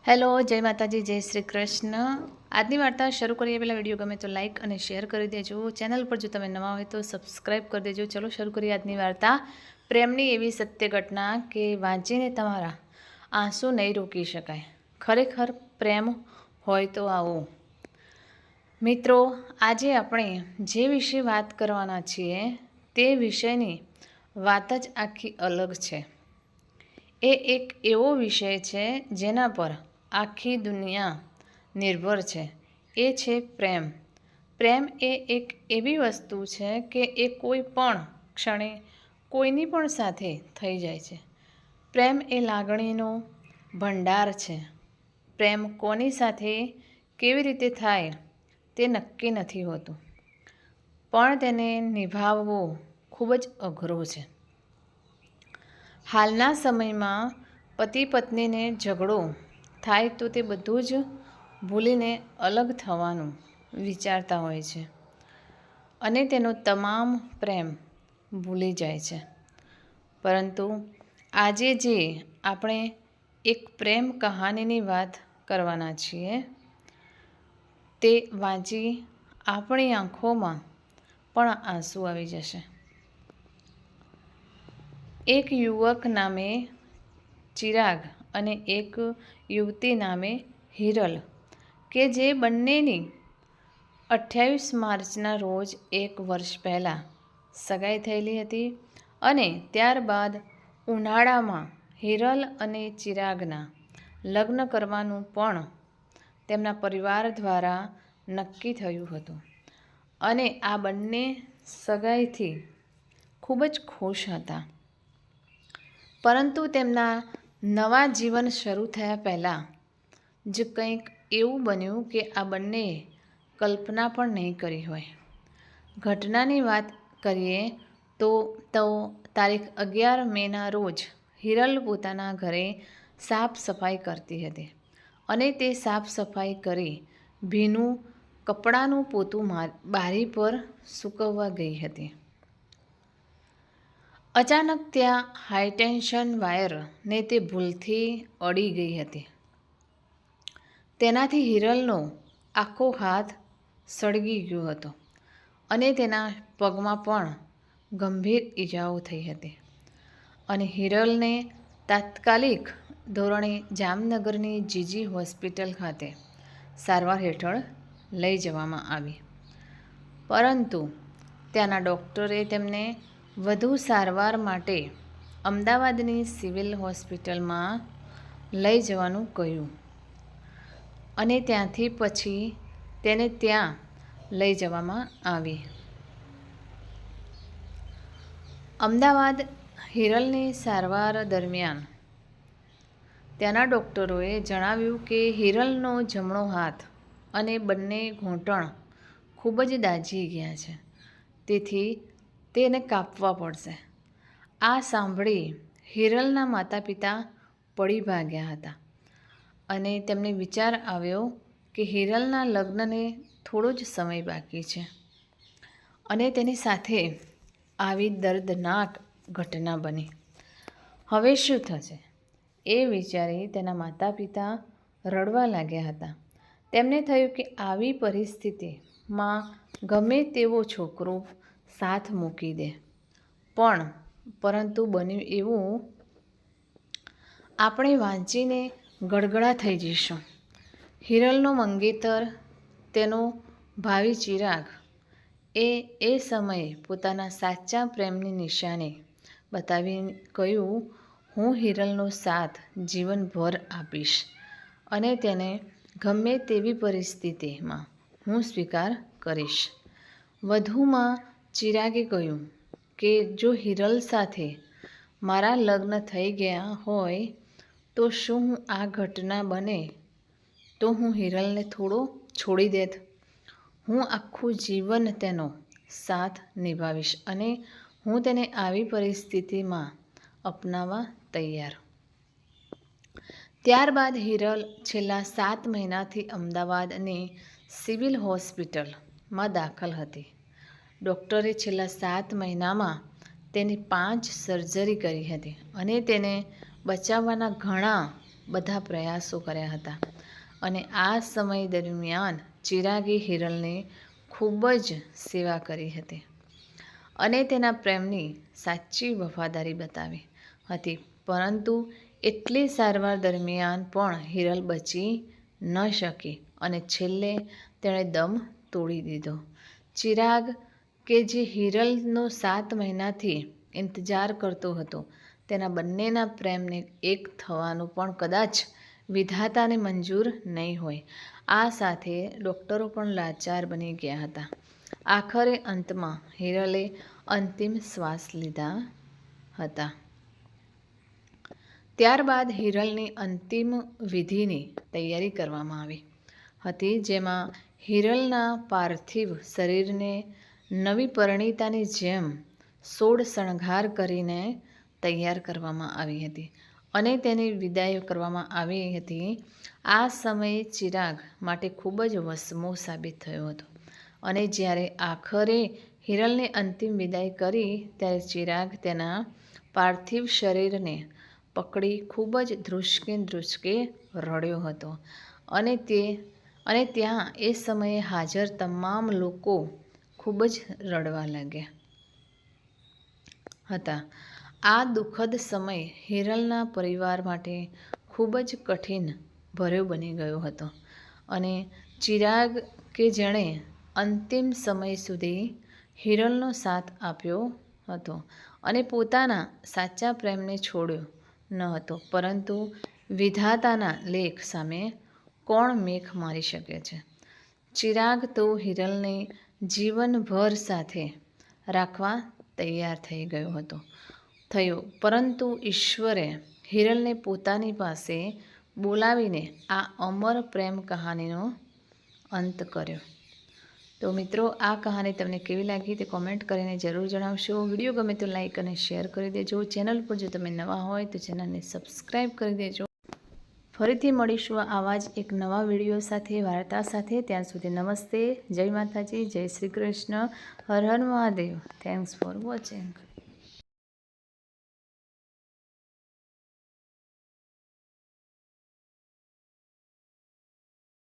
Hello, જય માતાજી, જય શ્રી કૃષ્ણ। આજની વાર્તા શરૂ કરીએ પહેલાં વિડીયો ગમે તો લાઇક અને શેર કરી દેજો। ચેનલ પર જો તમે નવા હોય તો સબસ્ક્રાઈબ કરી દેજો। ચલો શરૂ કરીએ આજની વાર્તા। પ્રેમની એવી સત્ય ઘટના કે વાંચીને તમારા આંસુ નહીં રોકી શકાય। ખરેખર પ્રેમ હોય તો આવો। મિત્રો, આજે આપણે જે વિશે વાત કરવાના છીએ તે વિષયની વાત જ આખી અલગ છે। એ એક એવો વિષય છે જેના પર આખી દુનિયા નિર્ભર છે। એ છે પ્રેમ। પ્રેમ એ એક એવી વસ્તુ છે કે એ કોઈ પણ ક્ષણે કોઈની પણ સાથે થઈ જાય છે। પ્રેમ એ લાગણીનો ભંડાર છે। પ્રેમ કોની સાથે કેવી રીતે થાય તે નક્કી નથી હોતું, પણ તેને નિભાવવો ખૂબ જ અઘરો છે। હાલના સમયમાં પતિ પત્નીને ઝઘડો થાય તો તે બધું જ ભૂલીને અલગ થવાનું વિચારતા હોય છે અને તેનો તમામ પ્રેમ ભૂલી જાય છે। પરંતુ આજે જે આપણે એક પ્રેમ કહાનીની વાત કરવાના છીએ તે વાંચી આપણી આંખોમાં પણ આંસુ આવી જશે। એક યુવક નામે ચિરાગ અને એક યુવતી નામે હિરલ કે જે બંનેની 28 માર્ચના રોજ એક વર્ષ પહેલાં સગાઈ થયેલી હતી અને ત્યારબાદ ઉનાળામાં હિરલ અને ચિરાગના લગ્ન કરવાનું પણ તેમના પરિવાર દ્વારા નક્કી થયું હતું અને આ બંને સગાઈથી ખૂબ જ ખુશ હતા। પરંતુ તેમના નવા જીવન શરૂ થયા પહેલાં જ કંઈક એવું બન્યું કે આ બંનેએ કલ્પના પણ નહીં કરી હોય। ઘટનાની વાત કરીએ તો તારીખ 11 મેના રોજ હિરલ પોતાના ઘરે સાફ સફાઈ કરતી હતી અને તે સાફ સફાઈ કરી ભીનું કપડાનું પોતું બારી પર સૂકવવા ગઈ હતી। અચાનક ત્યાં હાઈટેન્શન વાયરને તે ભૂલથી અડી ગઈ હતી। તેનાથી હિરલનો આખો હાથ સળગી ગયો હતો અને તેના પગમાં પણ ગંભીર ઈજાઓ થઈ હતી અને હિરલને તાત્કાલિક ધોરણે જામનગરની જીજી હોસ્પિટલ ખાતે સારવાર હેઠળ લઈ જવામાં આવી, પરંતુ ત્યાંના ડૉક્ટરે તેમને વધુ સારવાર માટે અમદાવાદની સિવિલ હોસ્પિટલમાં લઈ જવાનું કહ્યું અને ત્યાંથી પછી તેને ત્યાં લઈ જવામાં આવી। અમદાવાદ હિરલની સારવાર દરમિયાન ત્યાંના ડૉક્ટરોએ જણાવ્યું કે હિરલનો જમણો હાથ અને બંને ઘૂંટણ ખૂબ જ દાઝી ગયા છે, તેથી તેને કાપવા પડશે। આ સાંભળી હિરલના માતા પિતા પડી ભાગ્યા હતા અને તેમને વિચાર આવ્યો કે હિરલના લગ્નને થોડો જ સમય બાકી છે અને તેની સાથે આવી દર્દનાક ઘટના બની। હવે શું થશે એ વિચારી તેના માતા પિતા રડવા લાગ્યા હતા। તેમને થયું કે આવી પરિસ્થિતિમાં ગમે તેવો છોકરો સાથ મૂકી દે, પરંતુ બન્યું એવું આપણે વાંચીને ગડગડા થઈ જઈશું। હિરલનો મંગેતર, તેનો ભાવિ ચિરાગ એ સમયે પોતાના સાચા પ્રેમની નિશાની બતાવી કહ્યું, હું હિરલનો સાથ જીવનભર આપીશ અને તેને ગમે તેવી પરિસ્થિતિમાં હું સ્વીકાર કરીશ। વધુમાં ચિરાગે કહ્યું કે જો હિરલ સાથે મારા લગ્ન થઈ ગયા હોય તો શું આ ઘટના બને તો હું હિરલને થોડો છોડી દેત? હું આખું જીવન તેનો સાથ નિભાવીશ અને હું તેને આવી પરિસ્થિતિમાં અપનાવવા તૈયાર। ત્યારબાદ હિરલ છેલ્લા 7 મહિનાથી અમદાવાદની સિવિલ હોસ્પિટલમાં દાખલ હતી। ડૉક્ટરે છેલ્લા 7 મહિનામાં તેની 5 સર્જરી કરી હતી અને તેને બચાવવાના ઘણા બધા પ્રયાસો કર્યા હતા અને આ સમય દરમિયાન ચિરાગે હિરલને ખૂબ જ સેવા કરી હતી અને તેના પ્રેમની સાચી વફાદારી બતાવી હતી, પરંતુ એટલી સારવાર દરમિયાન પણ હિરલ બચી ન શકી અને છેલ્લે તેણે દમ તોડી દીધો. ચિરાગ કે જે હિરલનો 7 મહિનાથી ઇંતજાર કરતો હતો, તેના બંનેના પ્રેમને એક થવાનું પણ કદાચ વિધાતાને મંજૂર નહીં હોય. આ સાથે ડૉક્ટરો પણ લાચાર બની ગયા હતા. આખરે અંતમાં હિરલે અંતિમ શ્વાસ લીધા હતા. ત્યારબાદ હિરલની અંતિમ વિધિની તૈયારી કરવામાં આવી હતી, જેમાં હિરલના પાર્થિવ શરીરને નવી પરિણીતાની જેમ 16 શણગાર કરીને તૈયાર કરવામાં આવી હતી અને તેની વિદાય કરવામાં આવી હતી. આ સમયે ચિરાગ માટે ખૂબ જ વસમો સાબિત થયો હતો અને જ્યારે આખરે હિરલને અંતિમ વિદાય કરી ત્યારે ચિરાગ તેના પાર્થિવ શરીરને પકડી ખૂબ જ ધ્રુસકે રડ્યો હતો અને ત્યાં એ સમયે હાજર તમામ લોકો ખૂબ જ રડવા લાગ્યા હતા. આ દુઃખદ સમય હિરલના પરિવાર માટે ખૂબ જ કઠિન ભર્યો બની ગયો હતો અને ચિરાગ કે જેણે અંતિમ સમય સુધી હિરલનો સાથ આપ્યો હતો અને પોતાના સાચા પ્રેમને છોડ્યો ન હતો, પરંતુ વિધાતાના લેખ સામે કોણ મેખ મારી શકે છે. ચિરાગ તો હિરલને જીવનભર સાથે રાખવા તૈયાર થઈ થયો, પરંતુ ઈશ્વરે હિરલને પોતાની પાસે બોલાવીને આ અમર પ્રેમ કહાનીનો અંત કર્યો. તો મિત્રો, આ કહાની તમને કેવી લાગી તે કોમેન્ટ કરીને જરૂર જણાવશો. વિડીયો ગમે તો લાઈક અને શેર કરી દેજો. ચેનલ પર જો તમે નવા હોય તો ચેનલને સબસ્ક્રાઈબ કરી દેજો. ફરીથી મળીશું આવા જ એક નવા વિડીયો સાથે, વાર્તા સાથે. ત્યાં સુધી નમસ્તે, જય માતાજી, જય Shri Krishna, Har Har Mahadev. Thanks for watching.